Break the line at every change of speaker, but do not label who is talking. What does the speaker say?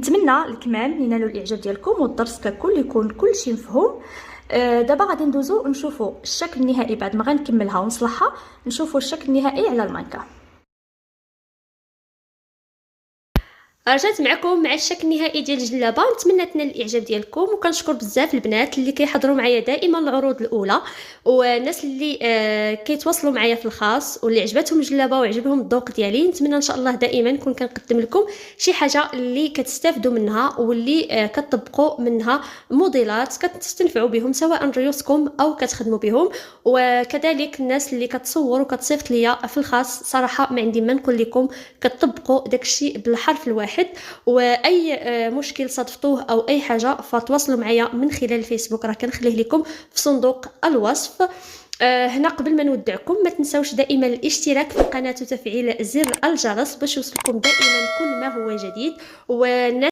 نتمنى الكمال ينالوا الاعجاب ديالكم والدرس ككل يكون كلشي مفهوم. دابا غادي ندوزو نشوفوا الشكل النهائي بعد ما غنكملها ونصلحها. نشوفوا الشكل النهائي على المانكا.
رجعت معكم مع الشكل النهائي ديال الجلابه. نتمنى تنال الاعجاب ديالكم، وكنشكر بزاف البنات اللي كيحضروا معايا دائما العروض الاولى، والناس اللي كيتواصلوا معايا في الخاص واللي عجبتهم الجلابه وعجبهم الذوق ديالي. نتمنى ان شاء الله دائما نكون كنقدم لكم شي حاجه اللي كتستافدوا منها واللي كتطبقوا منها موديلات كتستنفعوا بهم، سواء ريوسكم او كتخدموا بهم. وكذلك الناس اللي كتصور وكتصيفط ليا في الخاص، صراحه ما عندي ما نقول لكم، كتطبقوا داكشي بالحرف الواحد. واي مشكل صادفتوه او اي حاجه فتواصلوا معايا من خلال الفيسبوك، راه كنخليه لكم في صندوق الوصف. هنا قبل ما نودعكم ما تنساوش دائما الاشتراك في القناه وتفعيل زر الجرس باش يوصلكم دائما كل ما هو جديد. والناس